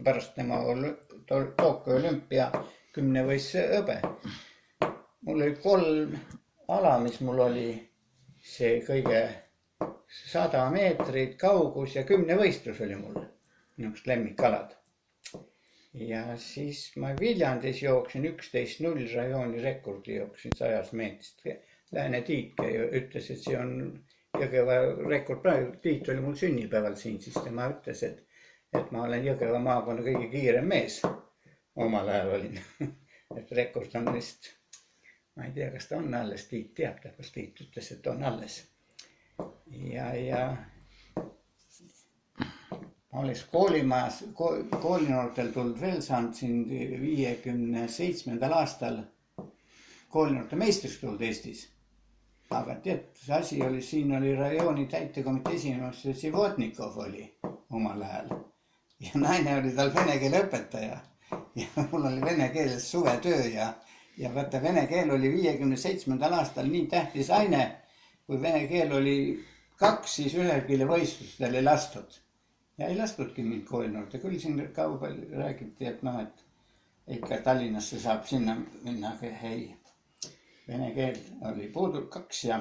pärast tema Tokyo olümpia 10-võistluse hõbe. Mul oli 3 ala, mis mul oli see kõige 100 meetrit kaugus ja 10-võistlus oli mul. Niisugused lemmikalad. Ja siis ma Viljandis jooksin 11.0 rajooni rekordi jooksin 100 meetrist. Lääne Tiit ütles, et see on Jõgeva rekord praegu. Tiit oli mul sünnipäeval siin, siis tema ütles, et ma olen Jõgeva maakonna kõige kiirem mees. Omal ajal olin. Et rekord on vist, ma ei tea, kas ta on alles, Tiit teab, kas Tiit ütles, et on alles. Ja ma oleks koolinoortel tulnud veel saanud siin 57. aastal koolinoorte meistriks tulnud Eestis. Aga tead, see asi oli, siin oli rajooni täitekomitee esimees, Sivodnikov oli omal ajal. Ja naine oli tal vene keele õpetaja. Ja mul oli vene keeles suvetöö ja vaata, vene keel oli 57. aastal nii tähtis aine, kui vene keel oli 2, siis ühelgi võistlustel ei lastud. Ja ei lastudki mind koolinoorte. Küll siin kaubal räägiti, et ikka Tallinnasse saab sinna minna, aga ei. Vene keel oli puudul 2 ja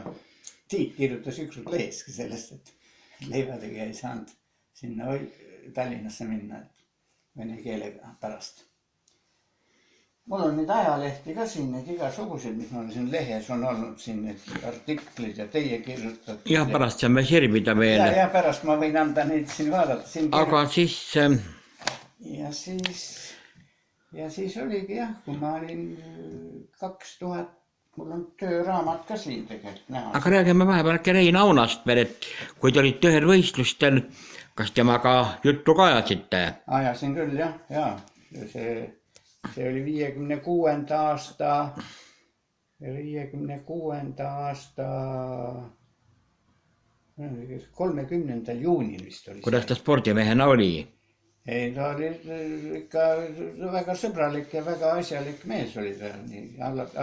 Tiit kirjutas ükskord leheski sellest, et leivadegi ei saanud sinna Tallinnasse minna vene keelega pärast. Mul on neid ajalehti ka siin, neid igasugused, mis mul siin lehes on olnud siin, need artiklid ja teie kirjutatud. Ja pärast saame sirvida veel. Ja pärast ma võin anda neid siin vaadata. Aga siis... Ja siis oligi jah, kui ma olin 2000, mul on tööraamat ka siin tegelikult näha. Aga räägime vahepeal äkki Rein Aunast veel, et kui te olite ühel võistlustel, kas temaga juttu ka ajasite? Ajasin küll jah. See oli 56. aasta 30. juunil vist oli. Kuidas ta spordimehena oli? Ei, ta oli ikka väga sõbralik ja väga asjalik mees oli ta.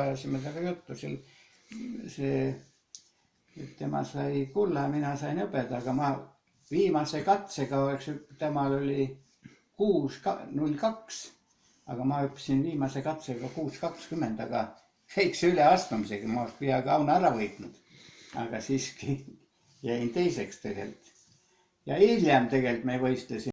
Ajasime taga juttu. Tema sai kulla, mina sain õpeda, aga ma viimase katsega, temal oli 6.02, aga ma õppisin viimase katsega 6.20, aga väikse üleastumisega ma oleks peaaegu Auna ära võitnud. Aga siiski jäin teiseks tegelikult. Ja hiljem tegelikult me võistlesime.